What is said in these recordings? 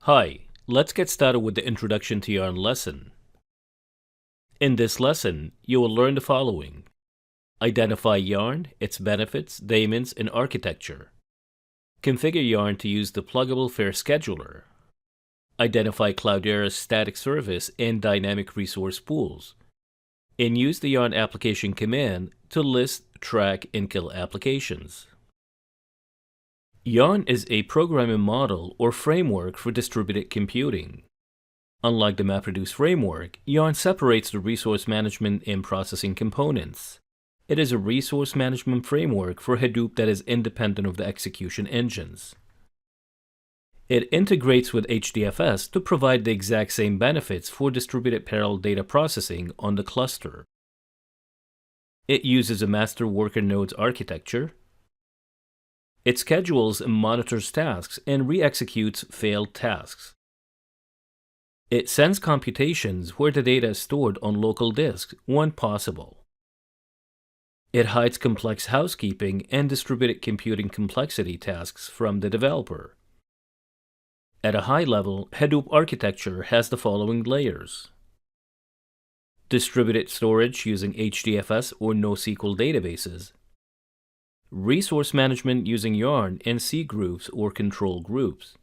Hi, let's get started with the Introduction to Yarn lesson. In this lesson, you will learn the following. Identify Yarn, its benefits, daemons, and architecture. Configure Yarn to use the Pluggable Fare Scheduler. Identify Cloudera's static service and dynamic resource pools. And use the Yarn application command to list, track, and kill applications. Yarn is a programming model or framework for distributed computing. Unlike the MapReduce framework, Yarn separates the resource management and processing components. It is a resource management framework for Hadoop that is independent of the execution engines. It integrates with HDFS to provide the exact same benefits for distributed parallel data processing on the cluster. It uses a master worker nodes architecture. It schedules and monitors tasks and re-executes failed tasks. It sends computations where the data is stored on local disks when possible. It hides complex housekeeping and distributed computing complexity tasks from the developer. At a high level, Hadoop architecture has the following layers. Distributed storage using HDFS or NoSQL databases. Resource management using Yarn and C groups or control groups.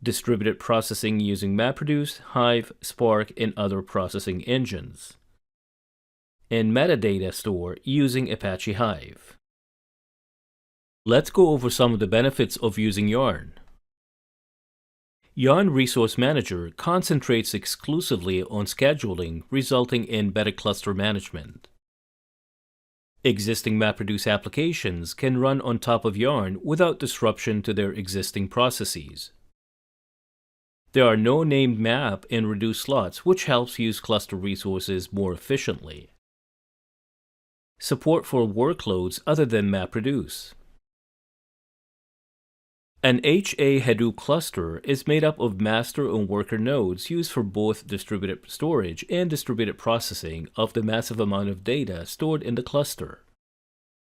Distributed processing using MapReduce, Hive, Spark, and other processing engines. And metadata store using Apache Hive. Let's go over some of the benefits of using Yarn. Yarn Resource Manager concentrates exclusively on scheduling, resulting in better cluster management. Existing MapReduce applications can run on top of Yarn without disruption to their existing processes. There are no named map and reduce slots, which helps use cluster resources more efficiently. Support for workloads other than MapReduce. An HA Hadoop cluster is made up of master and worker nodes used for both distributed storage and distributed processing of the massive amount of data stored in the cluster.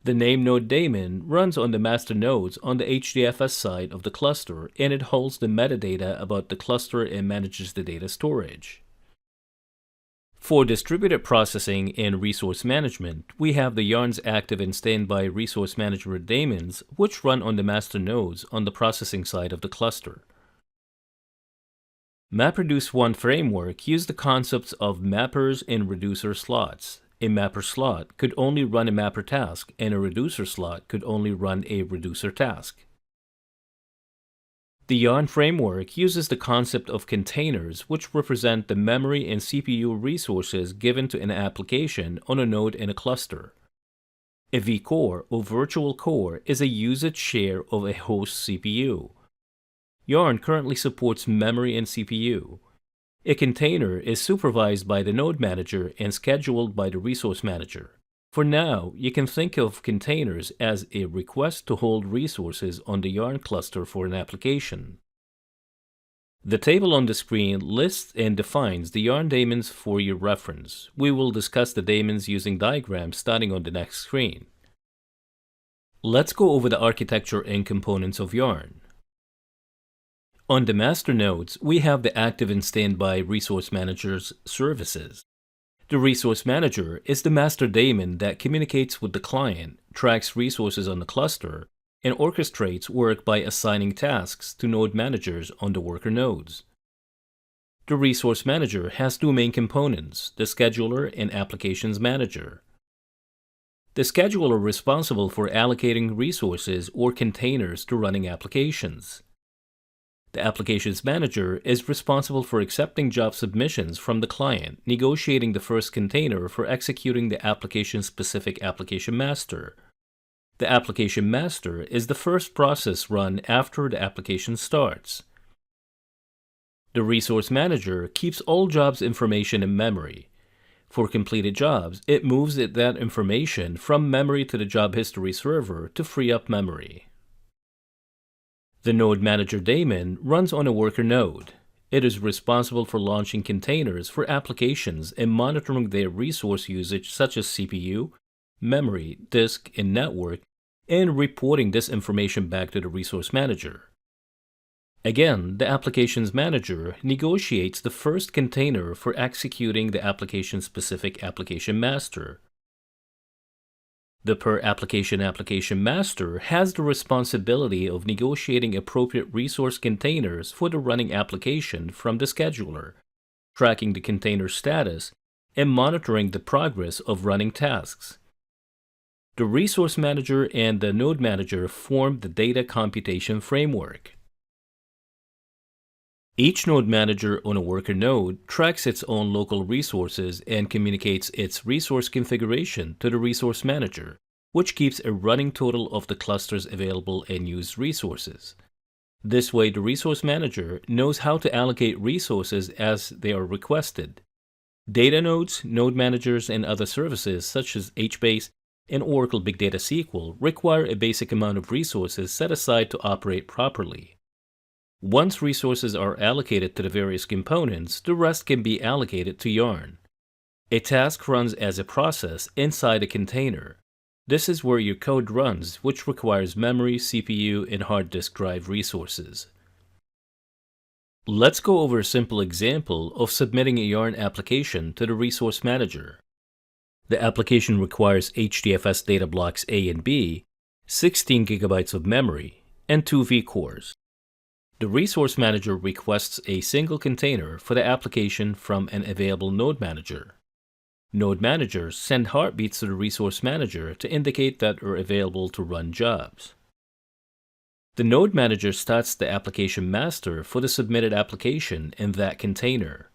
The name node daemon runs on the master nodes on the HDFS side of the cluster, and it holds the metadata about the cluster and manages the data storage. For distributed processing and resource management, we have the Yarn's active and standby resource manager daemons, which run on the master nodes on the processing side of the cluster. MapReduce 1 framework used the concepts of mappers and reducer slots. A mapper slot could only run a mapper task, and a reducer slot could only run a reducer task. The Yarn framework uses the concept of containers, which represent the memory and CPU resources given to an application on a node in a cluster. A vcore, or virtual core, is a usage share of a host CPU. Yarn currently supports memory and CPU. A container is supervised by the node manager and scheduled by the resource manager. For now, you can think of containers as a request to hold resources on the Yarn cluster for an application. The table on the screen lists and defines the Yarn daemons for your reference. We will discuss the daemons using diagrams starting on the next screen. Let's go over the architecture and components of Yarn. On the master nodes, we have the active and standby resource managers services. The resource manager is the master daemon that communicates with the client, tracks resources on the cluster, and orchestrates work by assigning tasks to node managers on the worker nodes. The resource manager has two main components, the scheduler and applications manager. The scheduler is responsible for allocating resources or containers to running applications. The Applications Manager is responsible for accepting job submissions from the client, negotiating the first container for executing the application-specific application master. The application master is the first process run after the application starts. The Resource Manager keeps all jobs information in memory. For completed jobs, it moves that information from memory to the job history server to free up memory. The Node Manager daemon runs on a worker node. It is responsible for launching containers for applications and monitoring their resource usage such as CPU, memory, disk, and network, and reporting this information back to the Resource Manager. Again, the Applications Manager negotiates the first container for executing the application-specific application master. The per-application master has the responsibility of negotiating appropriate resource containers for the running application from the scheduler, tracking the container status, and monitoring the progress of running tasks. The Resource Manager and the Node Manager form the data computation framework. Each node manager on a worker node tracks its own local resources and communicates its resource configuration to the resource manager, which keeps a running total of the cluster's available and used resources. This way, the resource manager knows how to allocate resources as they are requested. Data nodes, node managers, and other services such as HBase and Oracle Big Data SQL require a basic amount of resources set aside to operate properly. Once resources are allocated to the various components, the rest can be allocated to Yarn. A task runs as a process inside a container. This is where your code runs, which requires memory, CPU, and hard disk drive resources. Let's go over a simple example of submitting a Yarn application to the Resource Manager. The application requires HDFS data blocks A and B, 16 GB of memory, and 2 vcores. The Resource Manager requests a single container for the application from an available node manager. Node managers send heartbeats to the Resource Manager to indicate that they're available to run jobs. The node manager starts the application master for the submitted application in that container.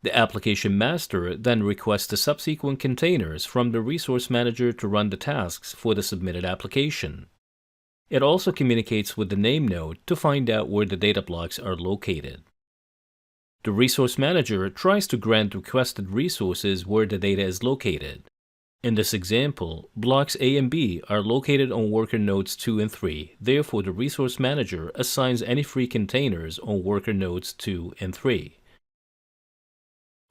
The application master then requests the subsequent containers from the Resource Manager to run the tasks for the submitted application. It also communicates with the name node to find out where the data blocks are located. The Resource Manager tries to grant requested resources where the data is located. In this example, blocks A and B are located on worker nodes 2 and 3, therefore the Resource Manager assigns any free containers on worker nodes 2 and 3.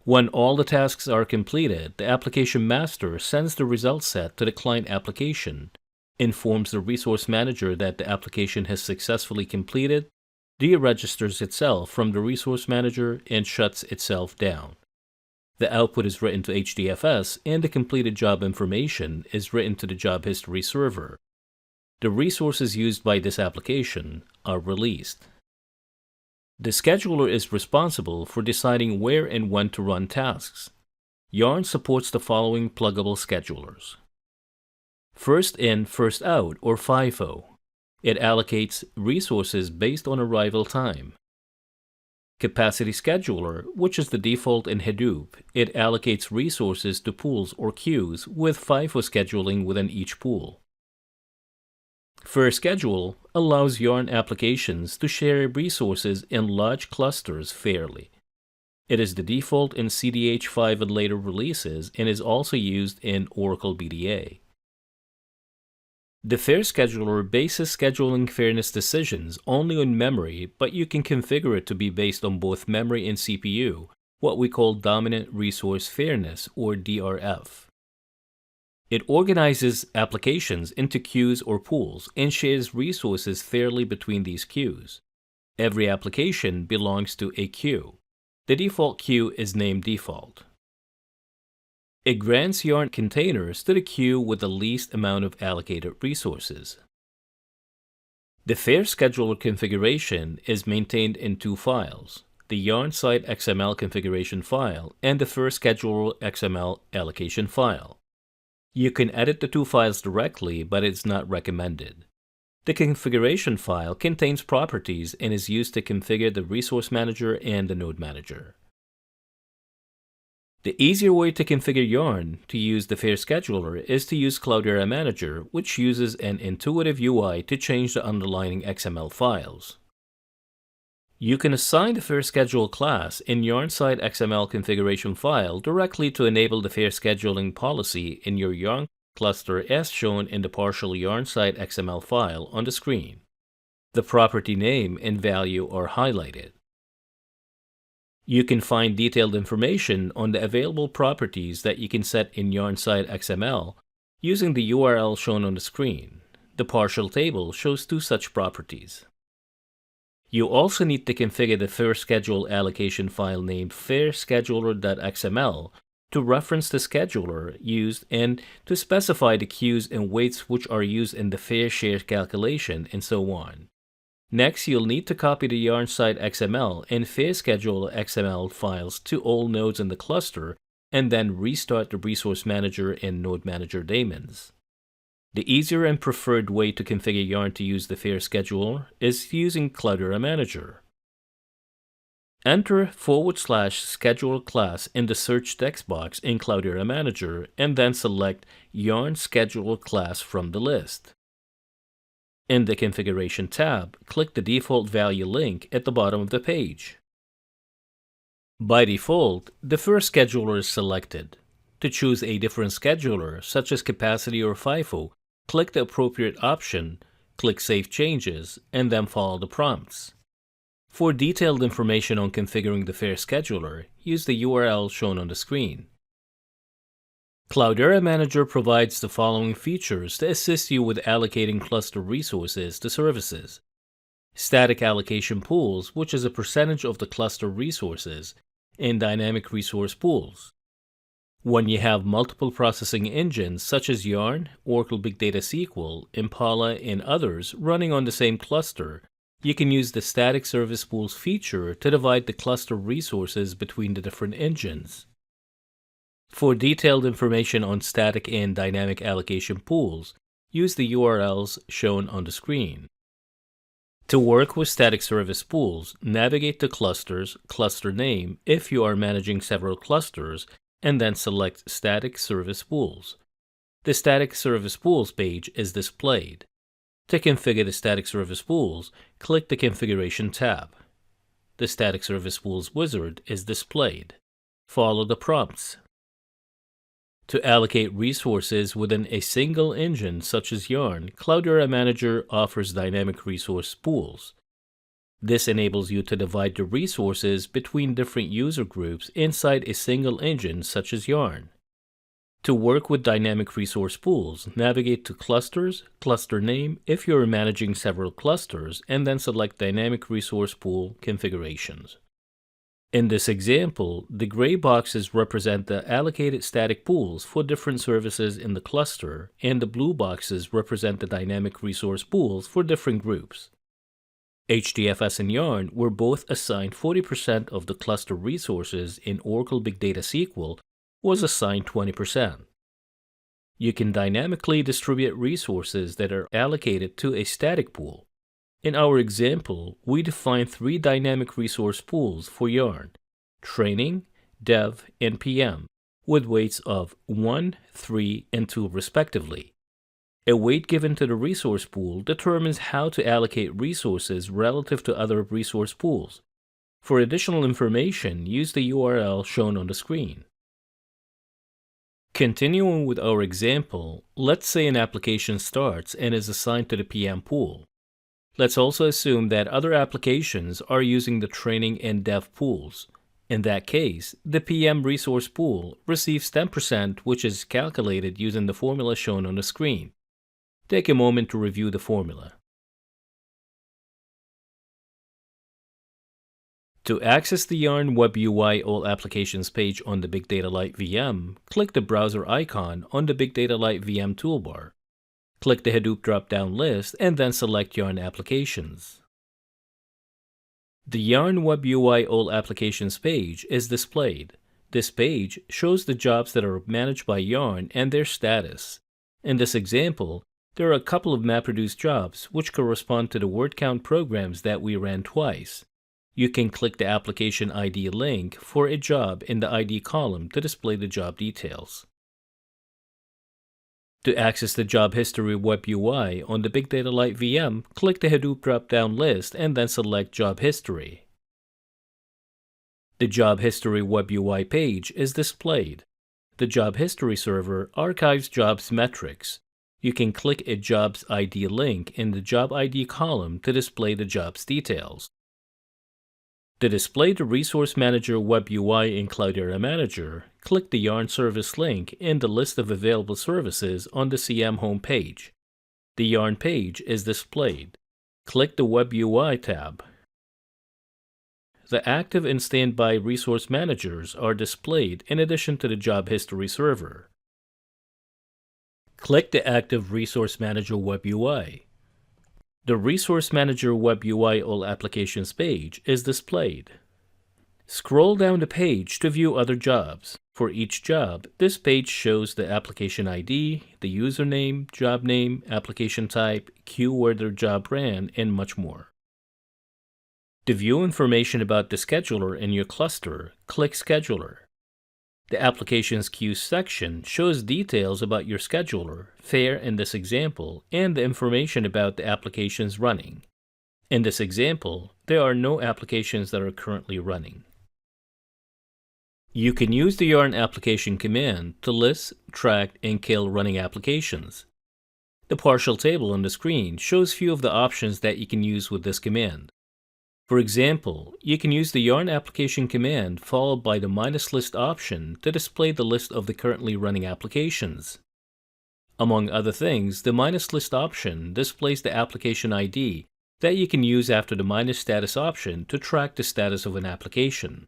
When all the tasks are completed, the application master sends the result set to the client application, informs the Resource Manager that the application has successfully completed, deregisters itself from the Resource Manager, and shuts itself down. The output is written to HDFS, and the completed job information is written to the job history server. The resources used by this application are released. The scheduler is responsible for deciding where and when to run tasks. Yarn supports the following pluggable schedulers. First in, first out, or FIFO. It allocates resources based on arrival time. Capacity Scheduler, which is the default in Hadoop, it allocates resources to pools or queues with FIFO scheduling within each pool. Fair Schedule allows Yarn applications to share resources in large clusters fairly. It is the default in CDH5 and later releases and is also used in Oracle BDA. The Fair Scheduler bases scheduling fairness decisions only on memory, but you can configure it to be based on both memory and CPU, what we call Dominant Resource Fairness, or DRF. It organizes applications into queues or pools and shares resources fairly between these queues. Every application belongs to a queue. The default queue is named default. It grants Yarn containers to the queue with the least amount of allocated resources. The Fair Scheduler configuration is maintained in two files, the Yarn site XML configuration file and the Fair Scheduler XML allocation file. You can edit the two files directly, but it's not recommended. The configuration file contains properties and is used to configure the Resource Manager and the Node Manager. The easier way to configure Yarn to use the Fair Scheduler is to use Cloudera Manager, which uses an intuitive UI to change the underlying XML files. You can assign the Fair Schedule class in Yarn site XML configuration file directly to enable the fair scheduling policy in your Yarn cluster as shown in the partial Yarn site XML file on the screen. The property name and value are highlighted. You can find detailed information on the available properties that you can set in Yarn site XML using the URL shown on the screen. The partial table shows two such properties. You also need to configure the FairSchedule allocation file named fairscheduler.xml to reference the scheduler used and to specify the queues and weights which are used in the fair share calculation and so on. Next, you'll need to copy the yarn site XML and FairSchedule XML files to all nodes in the cluster and then restart the Resource Manager and Node Manager daemons. The easier and preferred way to configure Yarn to use the FairScheduler is using Cloudera Manager. Enter /schedule class in the search text box in Cloudera Manager and then select Yarn Schedule class from the list. In the Configuration tab, click the default value link at the bottom of the page. By default, the first scheduler is selected. To choose a different scheduler, such as capacity or FIFO, click the appropriate option, click Save Changes, and then follow the prompts. For detailed information on configuring the FairScheduler, use the URL shown on the screen. Cloudera Manager provides the following features to assist you with allocating cluster resources to services. Static allocation pools, which is a percentage of the cluster resources, and dynamic resource pools. When you have multiple processing engines such as Yarn, Oracle Big Data SQL, Impala, and others running on the same cluster, you can use the Static Service Pools feature to divide the cluster resources between the different engines. For detailed information on static and dynamic allocation pools, use the URLs shown on the screen. To work with static service pools, navigate to Clusters, Cluster Name if you are managing several clusters, and then select Static Service Pools. The Static Service Pools page is displayed. To configure the Static Service Pools, click the Configuration tab. The Static Service Pools wizard is displayed. Follow the prompts. To allocate resources within a single engine such as Yarn, Cloudera Manager offers dynamic resource pools. This enables you to divide the resources between different user groups inside a single engine such as Yarn. To work with dynamic resource pools, navigate to Clusters, Cluster Name if you are managing several clusters, and then select Dynamic Resource Pool Configurations. In this example, the gray boxes represent the allocated static pools for different services in the cluster, and the blue boxes represent the dynamic resource pools for different groups. HDFS and Yarn were both assigned 40% of the cluster resources, in Oracle Big Data SQL was assigned 20%. You can dynamically distribute resources that are allocated to a static pool. In our example, we defined 3 dynamic resource pools for Yarn: Training, Dev, and PM, with weights of 1, 3, and 2 respectively. A weight given to the resource pool determines how to allocate resources relative to other resource pools. For additional information, use the URL shown on the screen. Continuing with our example, let's say an application starts and is assigned to the PM pool. Let's also assume that other applications are using the training and dev pools. In that case, the PM resource pool receives 10%, which is calculated using the formula shown on the screen. Take a moment to review the formula. To access the Yarn Web UI All Applications page on the Big Data Lite VM, click the browser icon on the Big Data Lite VM toolbar. Click the Hadoop drop-down list and then select Yarn Applications. The Yarn Web UI All Applications page is displayed. This page shows the jobs that are managed by Yarn and their status. In this example, there are a couple of MapReduce jobs which correspond to the word count programs that we ran twice. You can click the application ID link for a job in the ID column to display the job details. To access the Job History Web UI on the Big Data Lite VM, click the Hadoop drop-down list and then select Job History. The Job History Web UI page is displayed. The Job History server archives jobs metrics. You can click a Jobs ID link in the Job ID column to display the job's details. To display the Resource Manager Web UI in Cloudera Manager, click the Yarn service link in the list of available services on the CM home page. The Yarn page is displayed. Click the Web UI tab. the active and standby resource managers are displayed in addition to the job history server. Click the Active Resource Manager Web UI. The Resource Manager Web UI All Applications page is displayed. Scroll down the page to view other jobs. For each job, this page shows the application ID, the username, job name, application type, queue where their job ran, and much more. To view information about the scheduler in your cluster, click Scheduler. The Applications Queue section shows details about your scheduler, FAIR in this example, and the information about the applications running. In this example, there are no applications that are currently running. You can use the yarn application command to list, track, and kill running applications. The partial table on the screen shows few of the options that you can use with this command. For example, you can use the yarn application command followed by the -list option to display the list of the currently running applications. Among other things, the -list option displays the application ID that you can use after the -status option to track the status of an application.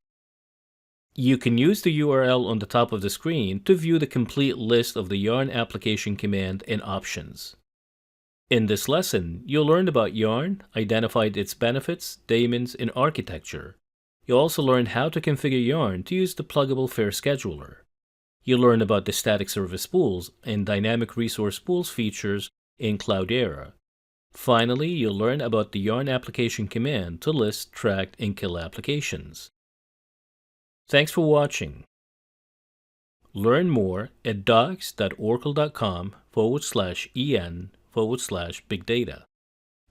You can use the URL on the top of the screen to view the complete list of the yarn application command and options. In this lesson, you'll learn about yarn, identified its benefits, daemons, and architecture. You'll also learn how to configure yarn to use the Pluggable FAIR scheduler. You'll learn about the static service pools and dynamic resource pools features in Cloudera. Finally, you'll learn about the yarn application command to list, track, and kill applications. Thanks for watching. Learn more at docs.oracle.com/en/big data.